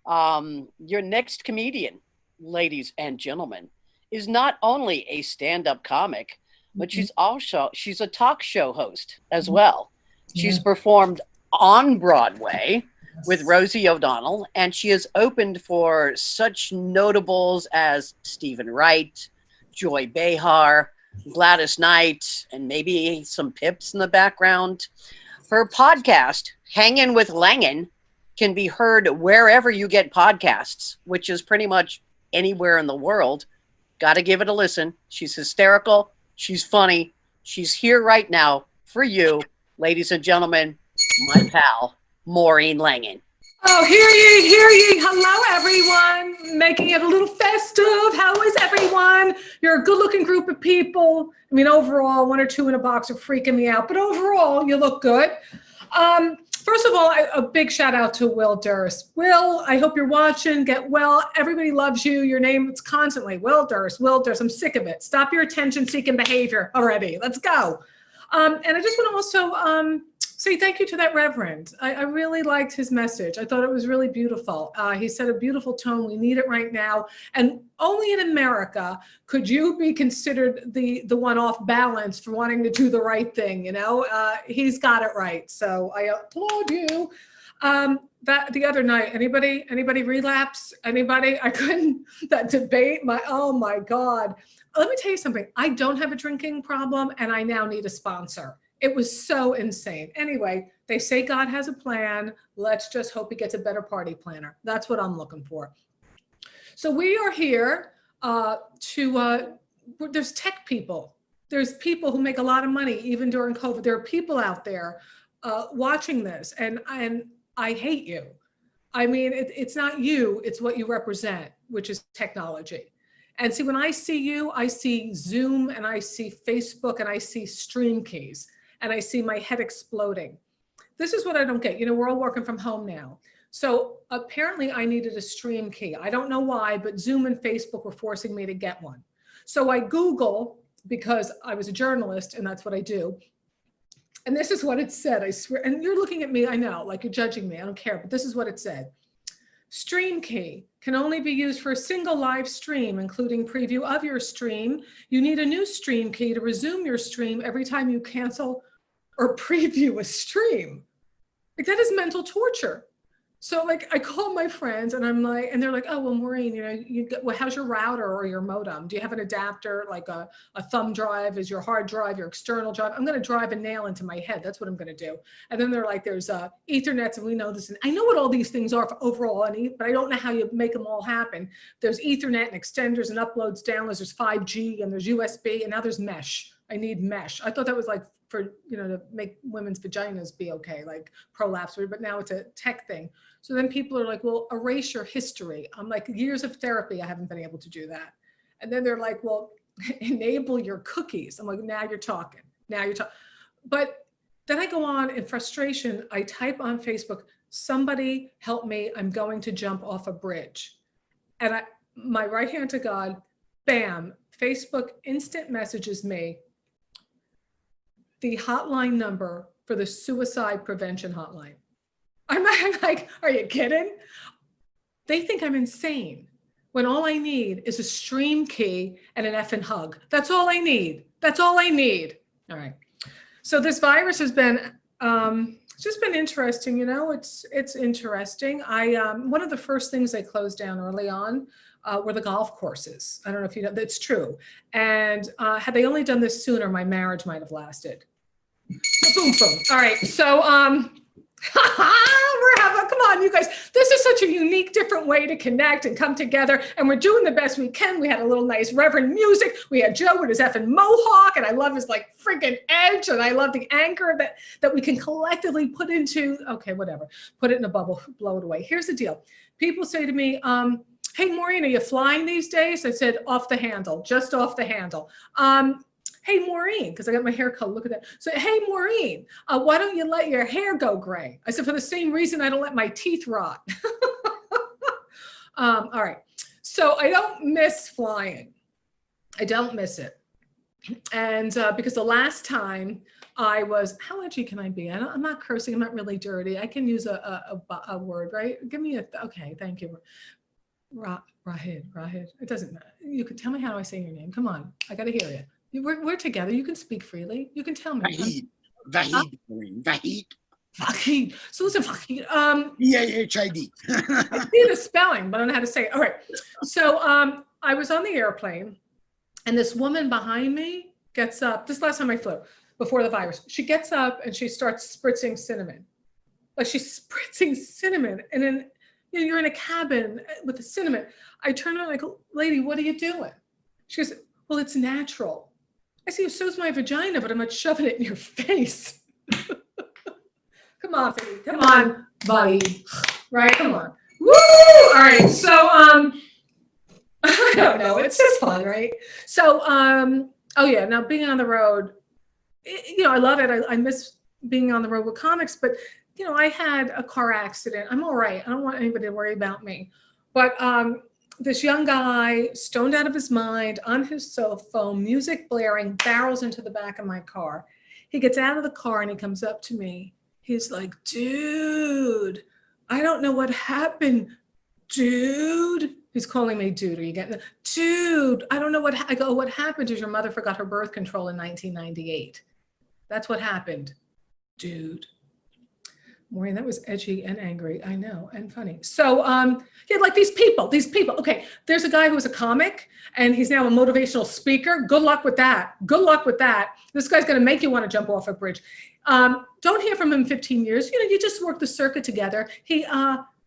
Your next comedian, ladies and gentlemen, is not only a stand-up comic, but Mhm. she's a talk show host as well. Yeah. She's performed on Broadway with Yes. Rosie O'Donnell, and she has opened for such notables as Stephen Wright, Joy Behar, Gladys Knight, and maybe some Pips in the background. Her podcast, Hangin' with Langan, can be heard wherever you get podcasts, which is pretty much anywhere in the world. Got to give it a listen. She's hysterical. She's funny. She's here right now for you, ladies and gentlemen, my pal, Maureen Langan. Oh, hear ye, hear ye. Hello, everyone. Making it a little festive. How is everyone? You're a good looking group of people. I mean, overall, one or two in a box are freaking me out, but overall, you look good. First of all, a big shout out to Will Durst. Will, I hope you're watching. Get well. Everybody loves you. Your name is constantly Will Durst, Will Durst. I'm sick of it. Stop your attention seeking behavior already. Let's go. And I just want to also say thank you to that Reverend. I really liked his message. I thought it was really beautiful. He said a beautiful tone. We need it right now. And only in America could you be considered the one off balance for wanting to do the right thing. You know, he's got it right. So I applaud you. That the other night, anybody relapse? Anybody? I couldn't. That debate. Oh my God. Let me tell you something. I don't have a drinking problem, and I now need a sponsor. It was so insane. Anyway, they say God has a plan. Let's just hope he gets a better party planner. That's what I'm looking for. So we are here there's tech people. There's people who make a lot of money even during COVID. There are people out there watching this, and I hate you. I mean, it's not you, it's what you represent, which is technology. And see, when I see you, I see Zoom and I see Facebook and I see stream keys and I see my head exploding. This is what I don't get. You know, we're all working from home now. So apparently I needed a stream key. I don't know why, but Zoom and Facebook were forcing me to get one. So I Google, because I was a journalist and that's what I do. And this is what it said, I swear. And you're looking at me, I know, like you're judging me. I don't care, but this is what it said. Stream key can only be used for a single live stream, including preview of your stream. You need a new stream key to resume your stream every time you cancel or preview a stream. Like, that is mental torture. So like I call my friends and I'm like, and they're like, oh, well, Maureen, you know, well, how's your router or your modem? Do you have an adapter, like a thumb drive? Is your hard drive, your external drive? I'm going to drive a nail into my head. That's what I'm going to do. And then they're like, there's Ethernets, and we know this. And I know what all these things are for overall, but I don't know how you make them all happen. There's Ethernet and extenders and uploads, downloads. There's 5G and there's USB, and now there's mesh. I need mesh. I thought that was like for, you know, to make women's vaginas be okay, like prolapse, but now it's a tech thing. So then people are like, well, erase your history. I'm like, years of therapy, I haven't been able to do that. And then they're like, well, enable your cookies. I'm like, now you're talking. Now you're talking. But then I go on in frustration. I type on Facebook, somebody help me. I'm going to jump off a bridge. And my right hand to God, bam, Facebook instant messages me the hotline number for the suicide prevention hotline. I'm like, are you kidding? They think I'm insane when all I need is a stream key and an effing hug. That's all I need. That's all I need. All right. So this virus has been, it's just been interesting. You know, it's interesting. One of the first things they closed down early on were the golf courses. I don't know if you know, that's true. And had they only done this sooner, my marriage might have lasted. Boom, boom. All right. So, we're having, come on, you guys. This is such a unique, different way to connect and come together. And we're doing the best we can. We had a little nice Reverend music. We had Joe with his effing mohawk. And I love his like freaking edge. And I love the anchor that we can collectively put into, okay, whatever. Put it in a bubble, blow it away. Here's the deal. People say to me, hey, Maureen, are you flying these days? I said, off the handle, just off the handle. Hey, Maureen, because I got my hair cut. Look at that. So, hey, Maureen, why don't you let your hair go gray? I said, for the same reason I don't let my teeth rot. All right. So I don't miss flying. I don't miss it. And because the last time I was, how edgy can I be? I'm not cursing. I'm not really dirty. I can use a word, right? Give me okay, thank you. Rahid. It doesn't matter. You can tell me how do I say your name. Come on, I got to hear you. We're together. You can speak freely. You can tell me. Vahid, Maureen, Vahid. Vahid. So listen, Vahid. VAHID. I see the spelling, but I don't know how to say it. All right. So I was on the airplane, and this woman behind me gets up. This last time I flew before the virus, she gets up and she starts spritzing cinnamon. Like she's spritzing cinnamon, and then you're in a cabin with the cinnamon. I turn around, I go, lady, what are you doing? She goes, well, it's natural. I say, so's my vagina, but I'm not shoving it in your face. Come on, baby. Come on, buddy. Right? Come on. Woo! All right. So, I don't know. It's just fun, right? So, oh yeah. Now being on the road, I love it. I miss being on the road with comics, but I had a car accident. I'm all right. I don't want anybody to worry about me. But this young guy, stoned out of his mind, on his cell phone, music blaring, barrels into the back of my car. He gets out of the car and he comes up to me. He's like, dude, I don't know what happened. Dude. He's calling me dude. Are you getting it? Dude, I don't know I go, what happened is your mother forgot her birth control in 1998. That's what happened. Dude. Maureen, that was edgy and angry. I know, and funny. So, yeah, like these people. Okay, there's a guy who was a comic, and he's now a motivational speaker. Good luck with that. Good luck with that. This guy's going to make you want to jump off a bridge. Don't hear from him in 15 years. You just work the circuit together. He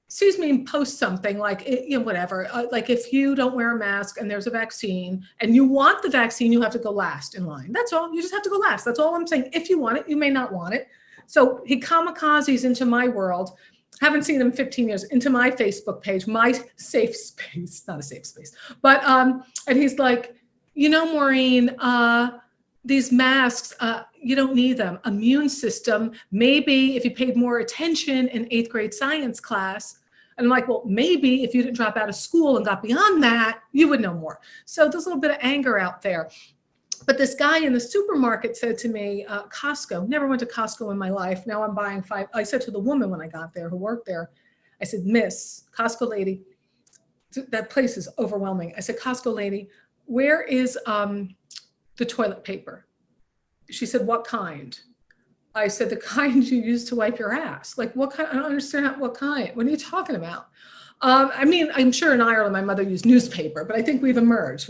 sees me and posts something like, whatever. Like if you don't wear a mask and there's a vaccine and you want the vaccine, you have to go last in line. That's all. You just have to go last. That's all I'm saying. If you want it, you may not want it. So he kamikazes into my world. Haven't seen him in 15 years, into my Facebook page, my safe space, not a safe space. But, and he's like, Maureen, these masks, you don't need them. Immune system, maybe if you paid more attention in 8th grade science class. And I'm like, well, maybe if you didn't drop out of school and got beyond that, you would know more. So there's a little bit of anger out there. But this guy in the supermarket said to me, Costco, never went to Costco in my life. Now I'm buying 5. I said to the woman when I got there who worked there, I said, Miss, Costco lady, that place is overwhelming. I said, Costco lady, where is the toilet paper? She said, what kind? I said, the kind you use to wipe your ass. Like what kind? I don't understand what kind. What are you talking about? I mean, I'm sure in Ireland, my mother used newspaper, but I think we've emerged.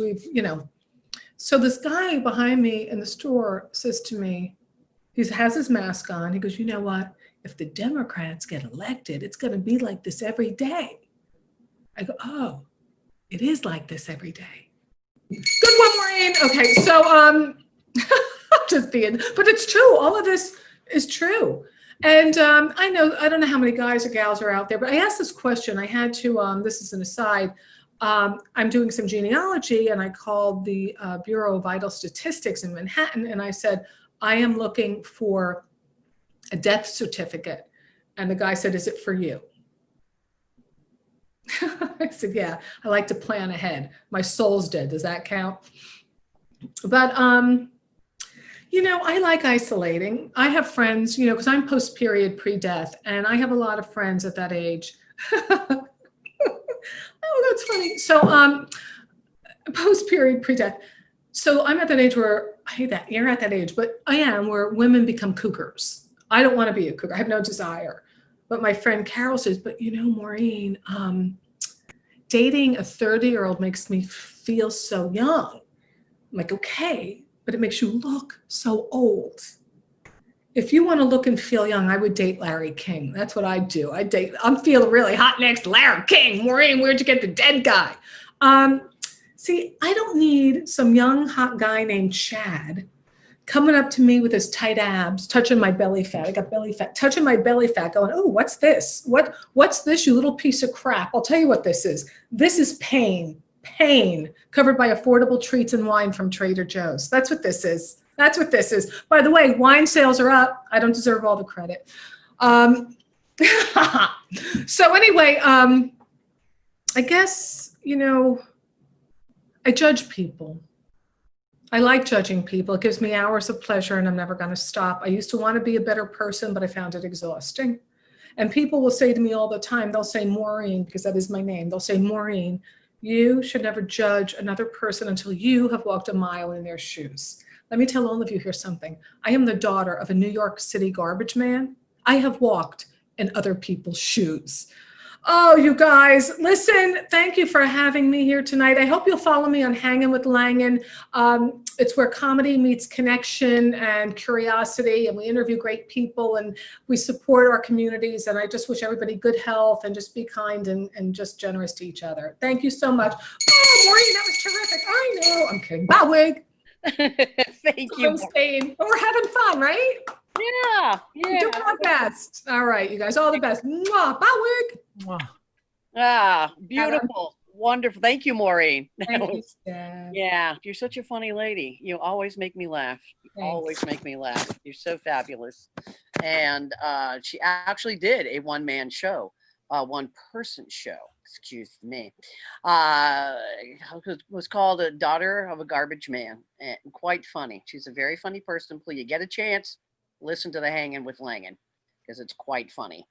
So this guy behind me in the store says to me, he has his mask on. He goes, you know what? If the Democrats get elected, it's going to be like this every day. I go, oh, it is like this every day. Good one, Maureen. Okay, so I'm just being, but it's true. All of this is true. And I don't know how many guys or gals are out there, but I asked this question. I had to, this is an aside. I'm doing some genealogy and I called the Bureau of Vital Statistics in Manhattan and I said, I am looking for a death certificate. And the guy said, is it for you? I said, yeah, I like to plan ahead. My soul's dead. Does that count? But, I like isolating. I have friends, because I'm post-period pre-death and I have a lot of friends at that age. Oh, that's funny. So, post-period, pre-death. So I'm at that age where, I hate that, you're at that age, but I am, where women become cougars. I don't want to be a cougar. I have no desire. But my friend Carol says, but Maureen, dating a 30-year-old makes me feel so young. I'm like, okay, but it makes you look so old. If you want to look and feel young, I would date Larry King. That's what I'd do. I'm feeling really hot next to Larry King. Maureen, where'd you get the dead guy? See, I don't need some young hot guy named Chad coming up to me with his tight abs, touching my belly fat. I got belly fat, touching my belly fat, going, oh, what's this? What's this, you little piece of crap? I'll tell you what this is. This is pain covered by affordable treats and wine from Trader Joe's. That's what this is. That's what this is. By the way, wine sales are up. I don't deserve all the credit. So anyway, I guess, I judge people. I like judging people. It gives me hours of pleasure and I'm never going to stop. I used to want to be a better person, but I found it exhausting. And people will say to me all the time, they'll say, Maureen, because that is my name. They'll say, Maureen, you should never judge another person until you have walked a mile in their shoes. Let me tell all of you here something. I am the daughter of a New York City garbage man. I have walked in other people's shoes. Oh, you guys, listen, thank you for having me here tonight. I hope you'll follow me on Hanging with Langan. It's where comedy meets connection and curiosity, and we interview great people and we support our communities. And I just wish everybody good health and just be kind and just generous to each other. Thank you so much. Oh, Maureen, that was terrific. I know. I'm kidding. Bye, wig. Thank you. In Spain. But we're having fun, right? Yeah. We're doing our best. All right, you guys, all the best. Mwah. Bye, wig. Ah, beautiful. Wonderful. Thank you, Maureen. Thank you, Dad. Yeah, you're such a funny lady. You always make me laugh. You Thanks. always make me laugh. You're so fabulous. And she actually did a one-man show, one-person show. Excuse me. It was called A Daughter of a Garbage Man. And quite funny. She's a very funny person. Please, you get a chance, listen to the Hanging with Langan because it's quite funny.